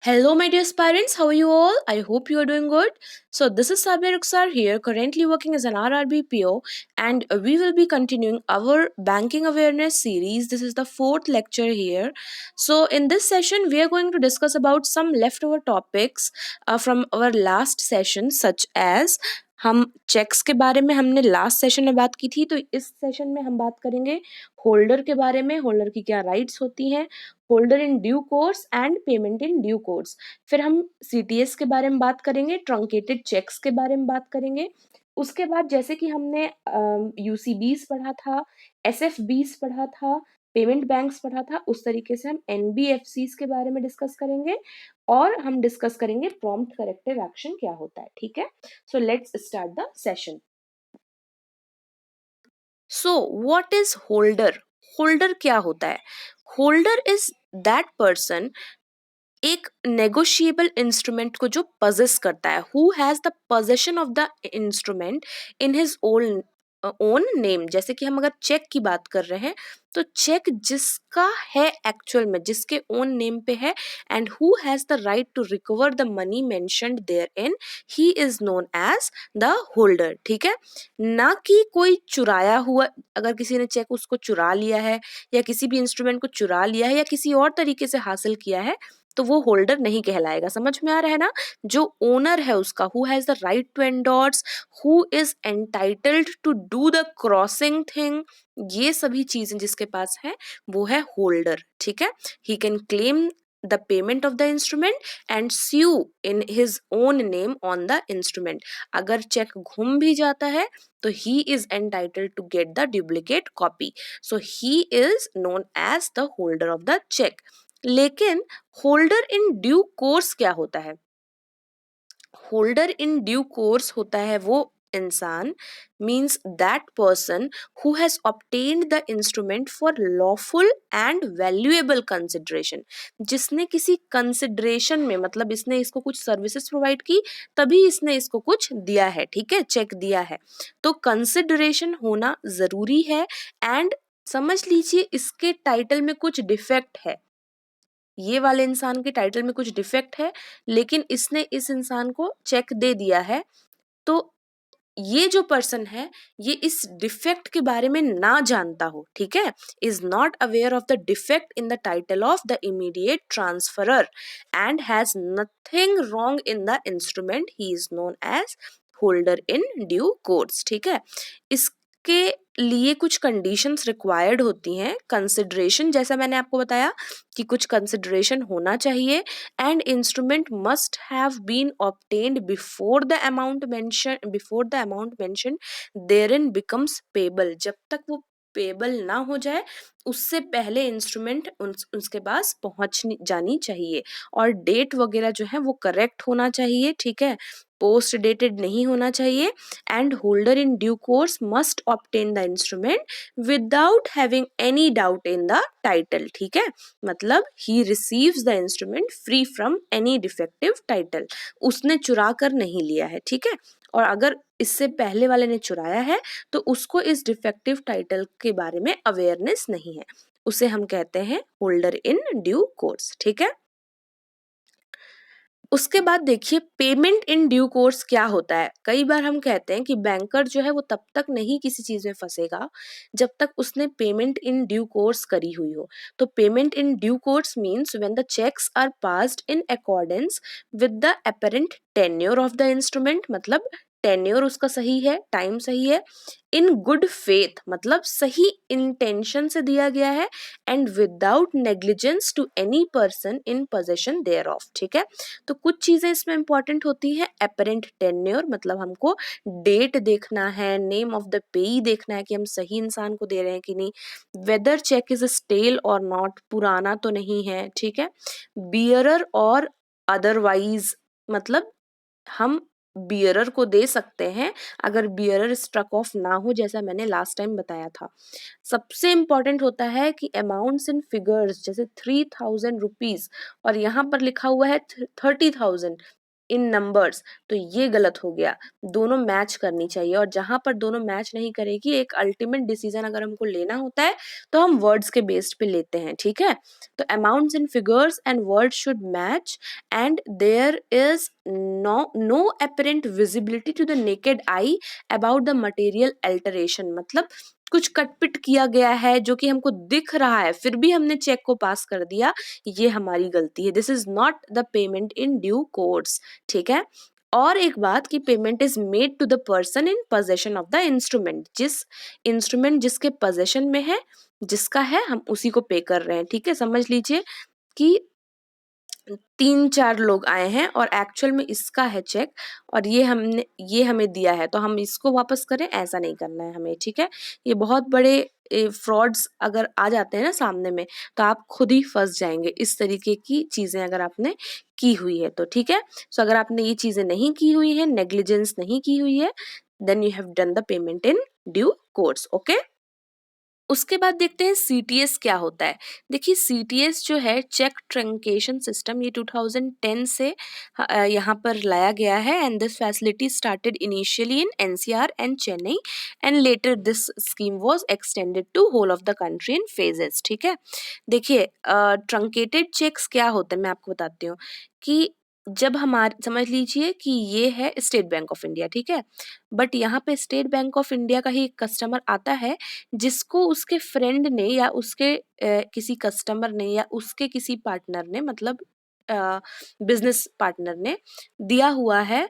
Hello, my dear aspirants. How are you all? I hope you are doing good. So, this is Sabir Rukhsar here, currently working as an RRBPO, and we will be continuing our banking awareness series. This is the fourth lecture here. So, in this session, we are going to discuss about some leftover topics from our last session, such as हम checks के बारे में हमने last session में बात की थी, तो इस सेशन में हम बात करेंगे होल्डर के बारे में, होल्डर की क्या राइट्स होती हैं, holder in due course and payment in due course. फिर हम सीटीएस के बारे में बात करेंगे, ट्रंकेटेड चेक्स के बारे में बात करेंगे। उसके बाद जैसे कि हमने यूसीबीस पढ़ा था, एसएफबीस पढ़ा था, पेमेंट बैंक्स पढ़ा था, उस तरीके से हम एनबीएफसीस के बारे में डिस्कस करेंगे और हम डिस्कस करेंगे प्रॉम्प्ट करेक्टिव एक्शन क्या होता है। ठीक है, so let's start the session. So what is holder? Holder क्या होता है? होल्डर इज दैट पर्सन, एक नेगोशिएबल इंस्ट्रूमेंट को जो पजेस करता है, who has the possession of the instrument in his own name. जैसे कि हम अगर चेक की बात कर रहे हैं, तो चेक जिसका है एक्चुअल में, जिसके ओन नेम पे है, and who has the right to recover the money mentioned there in, he is known as the holder. ठीक है, ना कि कोई चुराया हुआ, अगर किसी ने चेक उसको चुरा लिया है या किसी भी इंस्ट्रूमेंट को चुरा लिया है या किसी और तरीके से हासिल किया है, तो वो होल्डर नहीं कहलाएगा। समझ में आ रहा है ना? जो ओनर है उसका, who has the right to endorse, who is entitled to do the crossing thing, ये सभी चीजें जिसके पास है वो है होल्डर। ठीक है, he can claim the payment of the instrument and sue in his own name on the instrument. अगर चेक घूम भी जाता है तो he is entitled to get the duplicate copy, so he is known as the holder of the cheque. लेकिन holder in due course क्या होता है? होल्डर इन ड्यू कोर्स होता है वो इंसान, means that person who has obtained the instrument for lawful and valuable consideration. जिसने किसी कंसिडरेशन में, मतलब इसने इसको कुछ सर्विसेज प्रोवाइड की तभी इसने इसको कुछ दिया है। ठीक है, चेक दिया है, तो कंसिडरेशन होना जरूरी है। एंड समझ लीजिए इसके टाइटल में कुछ डिफेक्ट है, ये वाले इंसान के टाइटल में कुछ डिफेक्ट है, लेकिन इसने इस इंसान को चेक दे दिया है, तो ये जो पर्सन है ये इस डिफेक्ट के बारे में ना जानता हो। ठीक है, is not aware of the defect in the title of the immediate transferor and has nothing wrong in the instrument, he is known as holder in due course. ठीक है, इसके लिए कुछ कंडीशंस रिक्वायर्ड होती हैं। कंसिडरेशन, जैसा मैंने आपको बताया कि कुछ कंसिडरेशन होना चाहिए, and instrument must have been obtained before the amount mention therein becomes payable. जब तक वो पेबल ना हो जाए उससे पहले इंस्ट्रूमेंट उसके पास पहुंच जानी चाहिए, और डेट वगैरह जो है वो करेक्ट होना चाहिए। ठीक है, पोस्ट डेटेड नहीं होना चाहिए, and holder in due course must obtain the instrument without having any doubt in the title. ठीक है, मतलब he receives the instrument free from any defective title, उसने चुरा कर नहीं लिया है। ठीक है, और अगर इससे पहले वाले ने चुराया है तो उसको इस डिफेक्टिव टाइटल के बारे में अवेयरनेस नहीं है, उसे हम कहते हैं होल्डर इन ड्यू कोर्स। ठीक है, उसके बाद देखिए पेमेंट इन ड्यू कोर्स क्या होता है। कई बार हम कहते हैं कि बैंकर जो है वो तब तक नहीं किसी चीज में फंसेगा जब तक उसने पेमेंट इन ड्यू कोर्स करी हुई हो। तो payment in due course means when the cheques are passed in accordance with the apparent tenure of the instrument, मतलब टेन्योर उसका सही है, टाइम सही है, इन गुड फेथ मतलब सही इंटेंशन से दिया गया है, and without negligence to any person in possession there of. ठीक है, तो कुछ चीजें इसमें इंपॉर्टेंट होती है। अपेरेंट टेन्योर मतलब हमको डेट देखना है, नेम ऑफ द पेई देखना है कि हम सही इंसान को दे रहे हैं कि नहीं, वेदर चेक इज स्टेल और नॉट, पुराना तो नहीं है। ठीक है, बियरर और अदरवाइज मतलब हम बियरर को दे सकते हैं अगर बियरर स्ट्रक ऑफ ना हो, जैसा मैंने लास्ट टाइम बताया था। सबसे इंपॉर्टेंट होता है कि अमाउंट्स इन फिगर्स, जैसे 3000 रुपीज और यहाँ पर लिखा हुआ है 30,000, इन नंबर्स, तो ये गलत हो गया। दोनों मैच करनी चाहिए, और जहां पर दोनों मैच नहीं करेगी, एक अल्टीमेट डिसीजन अगर हमको लेना होता है तो हम वर्ड्स के बेस्ड पे लेते हैं, ठीक है। तो amounts in figures and words should match and there is no apparent visibility to the naked eye about the material alteration. मतलब कुछ कटपिट किया गया है जो कि हमको दिख रहा है, फिर भी हमने चेक को पास कर दिया, ये हमारी गलती है। This is not the payment in due course, ठीक है। और एक बात कि payment is made to the person in possession of the instrument, जिस इंस्ट्रूमेंट जिसके पोजेशन में है, जिसका है, हम उसी को पे कर रहे हैं, ठीक है। समझ लीजिए कि 3-4 लोग आए हैं और एक्चुअल में इसका है चेक, और ये हमें दिया है, तो हम इसको वापस करें, ऐसा नहीं करना है हमें, ठीक है। ये बहुत बड़े फ्रॉड्स अगर आ जाते हैं ना सामने में, तो आप खुद ही फंस जाएंगे इस तरीके की चीजें अगर आपने की हुई है तो, ठीक है। सो अगर आपने ये चीजें नहीं की हुई है, नेग्लिजेंस नहीं की हुई है, then you have done the payment in due course, okay. उसके बाद देखते हैं सीटीएस क्या होता है। देखिए सीटीएस जो है, चेक ट्रंकेशन सिस्टम, ये 2010 से यहाँ पर लाया गया है, and this facility started initially in NCR and Chennai, and later this scheme was extended to whole of the country in phases, ठीक है। देखिए ट्रंकेटेड चेक्स क्या होते हैं, मैं आपको बताती हूँ कि जब हमारे, समझ लीजिए कि ये है स्टेट बैंक ऑफ इंडिया, ठीक है, बट यहाँ पे स्टेट बैंक ऑफ इंडिया का ही एक कस्टमर आता है, जिसको उसके फ्रेंड ने या उसके किसी कस्टमर ने या उसके किसी पार्टनर ने, मतलब बिजनेस पार्टनर ने दिया हुआ है,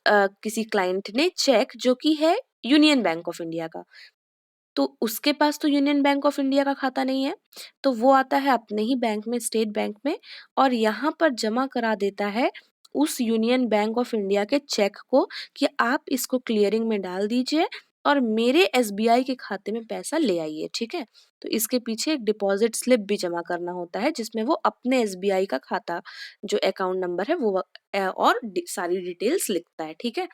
किसी क्लाइंट ने चेक जो कि है यूनियन बैंक ऑफ इंडिया का। तो उसके पास तो यूनियन बैंक ऑफ इंडिया का खाता नहीं है, तो वो आता है अपने ही बैंक में, स्टेट बैंक में, और यहाँ पर जमा करा देता है उस यूनियन बैंक ऑफ इंडिया के चेक को कि आप इसको क्लियरिंग में डाल दीजिए और मेरे एसबीआई के खाते में पैसा ले आइए, ठीक है। तो इसके पीछे एक डिपॉजिट स्लिप भी जमा करना होता है, जिसमें वो अपने एसबीआई का खाता, जो अकाउंट नंबर है वो और सारी डिटेल्स लिखता है, ठीक है।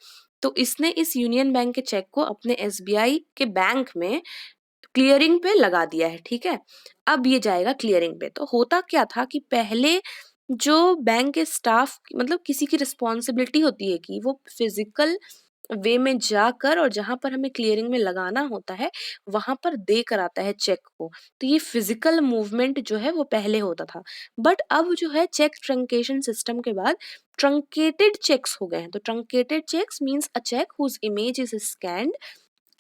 तो इसने इस यूनियन बैंक के चेक को अपने एसबीआई के बैंक में क्लियरिंग पे लगा दिया है, ठीक है। अब ये जाएगा क्लियरिंग पे। तो होता क्या था कि पहले जो बैंक के स्टाफ, मतलब किसी की रिस्पॉन्सिबिलिटी होती है कि वो फिजिकल वे में जाकर और जहां पर हमें क्लियरिंग में लगाना होता है वहां पर दे कर आता है चेक को। तो ये फिजिकल मूवमेंट जो है वो पहले होता था, बट अब जो है चेक ट्रंकेशन सिस्टम के बाद ट्रंकेटेड चेक्स हो गए हैं। तो truncated cheques means a cheque whose image is scanned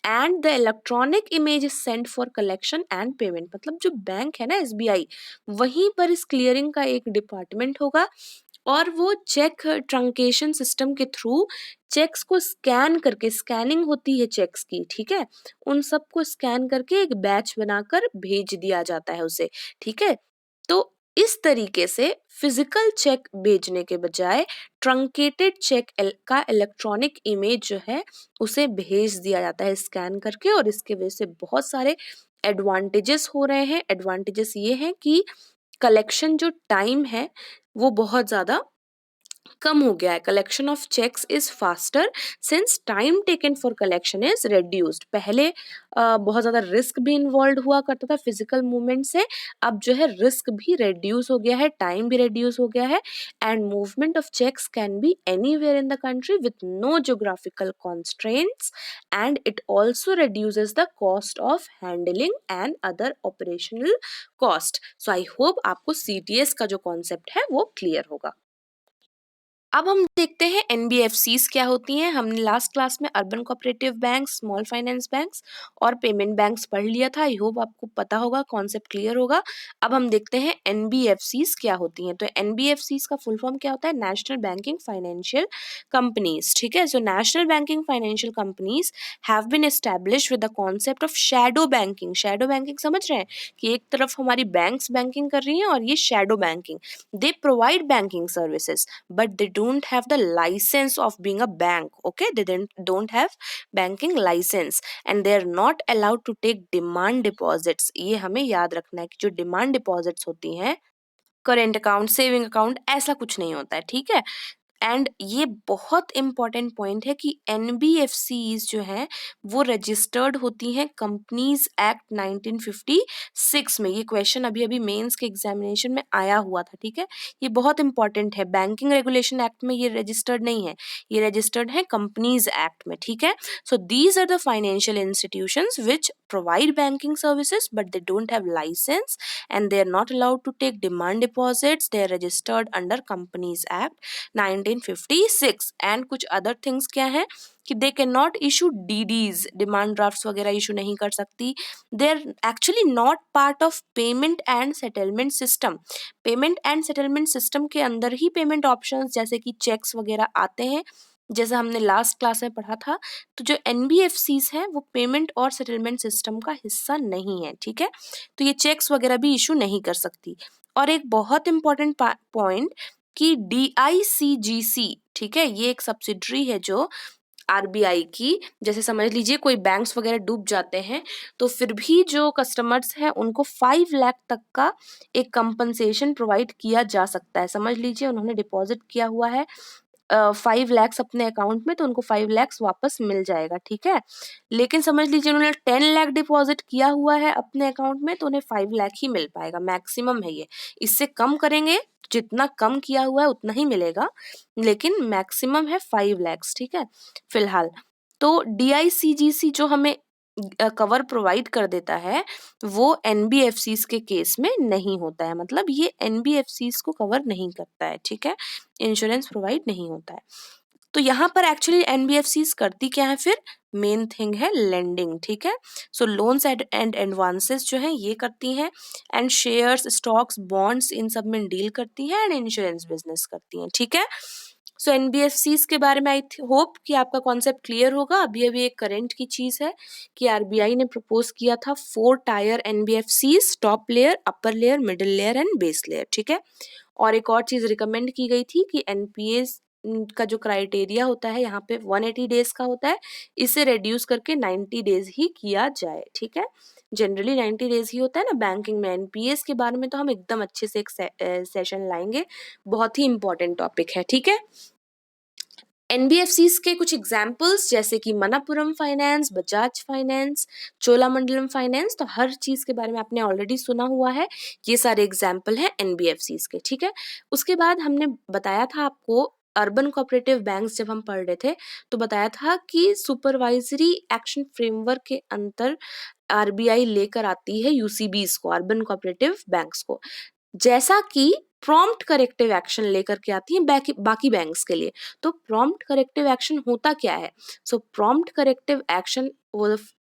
and the electronic image is sent for collection and payment. मतलब जो बैंक है ना एसबीआई, वहीं पर इस क्लियरिंग का एक डिपार्टमेंट होगा, और वो चेक ट्रंकेशन सिस्टम के थ्रू चेक्स को स्कैन करके, स्कैनिंग होती है चेक्स की, ठीक है, उन सबको स्कैन करके एक बैच बनाकर भेज दिया जाता है उसे, ठीक है। तो इस तरीके से फिजिकल चेक भेजने के बजाय ट्रंकेटेड चेक का इलेक्ट्रॉनिक इमेज जो है उसे भेज दिया जाता है स्कैन करके, और इसके वजह से बहुत सारे एडवांटेजेस हो रहे हैं। एडवांटेजेस ये हैं कि कलेक्शन जो टाइम है वो बहुत ज़्यादा कम हो गया है। Collection of cheques is faster since time taken for collection is reduced। पहले बहुत ज़्यादा रिस्क भी इन्वॉल्व हुआ करता था फिजिकल मूवमेंट से, अब जो है रिस्क भी reduce हो गया है, टाइम भी reduce हो गया है, and movement of cheques can be anywhere in the country with no geographical constraints, and it also reduces the cost of handling and other operational cost। So I hope आपको CTS का जो concept है वो clear होगा। अब हम देखते हैं एनबीएफसीज क्या होती हैं। हमने लास्ट क्लास में urban cooperative bank, small finance banks और पेमेंट बैंक्स पढ़ लिया था। आई होप आपको पता होगा, कॉन्सेप्ट क्लियर होगा। अब हम देखते हैं एनबीएफसीज क्या होती हैं। तो एनबीएफसीज का फुल फॉर्म क्या होता है? नेशनल बैंकिंग फाइनेंशियल कंपनीज, ठीक है। So national banking financial companies have been established with the concept of shadow banking. Shadow banking समझ रहे हैं कि एक तरफ हमारी बैंक्स बैंकिंग कर रही हैं और ये shadow banking, they provide banking services but they don't have the license of being a bank, okay, they don't have banking license and they are not allowed to take demand deposits। ये हमें याद रखना है कि जो demand deposits होती हैं, current account, saving account, ऐसा कुछ नहीं होता है, ठीक है। एंड ये बहुत इंपॉर्टेंट पॉइंट है कि एनबीएफसीज जो हैं वो रजिस्टर्ड होती हैं कंपनीज एक्ट 1956 में। ये क्वेश्चन अभी अभी मेंस के एग्जामिनेशन में आया हुआ था, ठीक है। ये बहुत इंपॉर्टेंट है, बैंकिंग रेगुलेशन एक्ट में ये रजिस्टर्ड नहीं है, ये रजिस्टर्ड है कंपनीज एक्ट में, ठीक है। So these are the financial institutions which provide banking services but they don't have license and they are not allowed to take demand deposits. They are registered under Companies Act 1956 and कुछ other things क्या है कि they cannot issue DDs, demand drafts वगैरह issue नहीं कर सकती. They are actually not part of payment and settlement system. Payment and settlement system के अंदर ही payment options जैसे कि checks वगैरह आते हैं, जैसा हमने लास्ट क्लास में पढ़ा था। तो जो एनबीएफसीज हैं वो पेमेंट और सेटलमेंट सिस्टम का हिस्सा नहीं है, ठीक है। तो ये चेक्स वगैरह भी इशू नहीं कर सकती। और एक बहुत इंपॉर्टेंट पॉइंट कि डीआईसीजीसी, ठीक है, ये एक सब्सिडरी है जो आरबीआई की, जैसे समझ लीजिए कोई बैंक्स वगैरह डूब जाते हैं तो फिर भी जो कस्टमर्स हैं उनको 5 लाख तक का एक कंपनसेशन प्रोवाइड किया जा सकता है। समझ लीजिए उन्होंने डिपॉजिट किया हुआ है 5 लैक्स अपने अकाउंट में, तो उनको 5 लैक्स वापस मिल जाएगा, ठीक है। लेकिन समझ लीजिए उन्होंने 10 लाख डिपॉजिट किया हुआ है अपने अकाउंट में तो उन्हें 5 लाख ही मिल पाएगा, मैक्सिमम है ये। इससे कम करेंगे, जितना कम किया हुआ है उतना ही मिलेगा, लेकिन मैक्सिमम है 5 लैक्स, ठीक है, फिलहाल। तो डीआईसीजीसी जो हमें कवर प्रोवाइड कर देता है वो एनबीएफसीज के केस में नहीं होता है, मतलब ये एनबीएफसीज को कवर नहीं करता है, ठीक है, इंश्योरेंस प्रोवाइड नहीं होता है। तो यहाँ पर एक्चुअली एनबीएफसीज करती क्या है, फिर मेन थिंग है लेंडिंग, ठीक है। सो लोन्स एंड एडवांसेस जो है ये करती हैं, and shares, stocks, bonds in सब में डील करती हैं, एंड इंश्योरेंस बिजनेस करती हैं, ठीक है। सो एनबीएफसीज के बारे में आई होप कि आपका कॉन्सेप्ट क्लियर होगा। अभी अभी एक करंट की चीज है कि आरबीआई ने प्रपोज किया था 4 tyre NBFCs, top layer, upper layer, middle layer and base layer, ठीक है। और एक और चीज रिकमेंड की गई थी कि एनपीए का जो क्राइटेरिया होता है यहाँ पे 180 डेज का होता है, इसे रिड्यूस करके 90 डेज ही किया जाए, ठीक है। जनरली 90 डेज ही होता है ना बैंकिंग में। एनपीएस के बारे में तो हम एकदम अच्छे से एक सेशन लाएंगे, बहुत ही इंपॉर्टेंट टॉपिक है, ठीक है। एनबीएफसीज के कुछ एग्जाम्पल्स जैसे कि Manappuram finance, Bajaj finance, Cholamandalam finance, तो हर चीज के बारे में आपने ऑलरेडी सुना हुआ है। ये सारे एग्जाम्पल हैं एनबीएफसीज के, ठीक है। उसके बाद हमने बताया था आपको अर्बन कोऑपरेटिव बैंक्स, जब हम पढ़ रहे थे तो बताया था कि सुपरवाइजरी एक्शन फ्रेमवर्क के अंतर आरबीआई लेकर आती है यूसीबीज को, अर्बन कोऑपरेटिव बैंक्स को, जैसा कि प्रॉम्प्ट करेक्टिव एक्शन लेकर के आती है बाकी बैंक्स के लिए। तो प्रॉम्प्ट करेक्टिव एक्शन होता क्या है? So prompt corrective action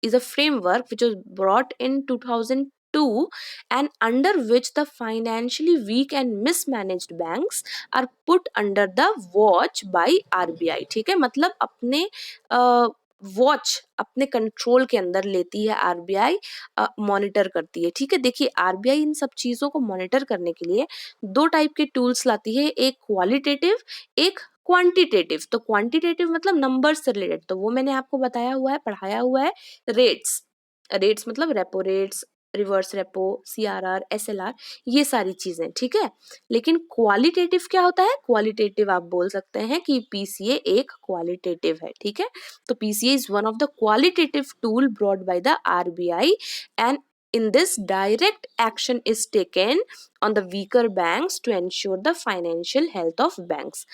is a framework which was brought in 2002 and under which the financially weak and mismanaged banks are put under the watch by RBI, ठीक है। मतलब अपने वॉच, अपने control के अंदर लेती है आरबीआई, मॉनिटर करती है, ठीक है। देखिए आरबीआई इन सब चीजों को मॉनिटर करने के लिए 2 टाइप के टूल्स लाती है, एक क्वालिटेटिव, एक क्वांटिटेटिव। तो क्वांटिटेटिव मतलब नंबर्स से रिलेटेड, तो वो मैंने आपको बताया हुआ है, पढ़ाया हुआ है, रेट्स। रेट्स मतलब repo rates, reverse repo, CRR, SLR, ये सारी चीजें, ठीक है। लेकिन क्वालिटेटिव क्या होता है? क्वालिटेटिव आप बोल सकते हैं कि पीसीए एक क्वालिटेटिव है, ठीक है। तो PCA is one of the qualitative tool brought by the RBI and in this direct action is taken on the weaker banks to ensure the financial health of banks.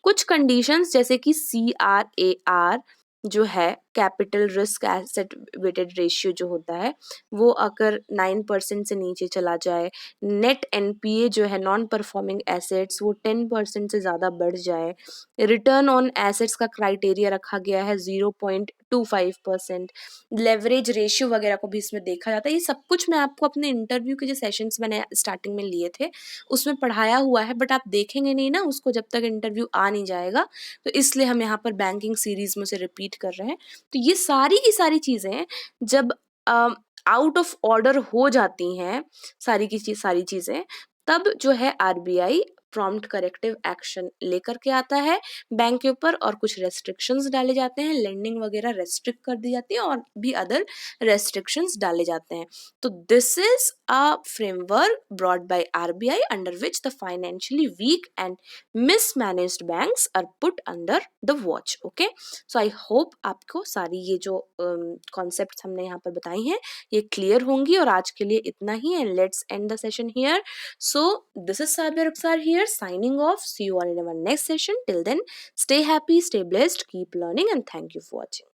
कुछ conditions जैसे कि CRAR जो है, capital risk asset weighted ratio जो होता है, वो अगर 9% से नीचे चला जाए, नेट एनपीए जो है, नॉन परफॉर्मिंग एसेट्स, वो 10% से ज़्यादा बढ़ जाए, रिटर्न ऑन एसेट्स का क्राइटेरिया रखा गया है 0.25%, लेवरेज रेशियो वगैरह को भी इसमें देखा जाता है। ये सब कुछ मैं आपको अपने इंटरव्यू के जो सेशंस मैंने स्टार्टिंग में लिए थे उसमें पढ़ाया हुआ है, बट आप देखेंगे नहीं ना उसको जब तक इंटरव्यू आ नहीं जाएगा, तो इसलिए हम यहाँ पर बैंकिंग सीरीज में से रिपीट कर रहे हैं। तो ये सारी की सारी चीजें जब आउट ऑफ ऑर्डर हो जाती हैं, सारी की सारी चीजें, तब जो है आरबीआई प्रॉम्प्ट करेक्टिव एक्शन लेकर के आता है बैंक के ऊपर, और कुछ रेस्ट्रिक्शंस डाले जाते हैं, लेंडिंग वगैरह रेस्ट्रिक्ट कर दी जाती है और भी अदर रेस्ट्रिक्शंस डाले जाते हैं. तो this is a framework brought by RBI under which the financially weak and mismanaged banks are put under the watch. Okay, so I hope आपको सारी ये जो कॉन्सेप्ट हमने यहाँ पर बताई हैं ये क्लियर होंगी. और आज के लिए इतना ही, and let's end the session here. So this is Sabir Rukhsar here signing off. See you all in our next session. Till then, stay happy, stay blessed, keep learning, and thank you for watching.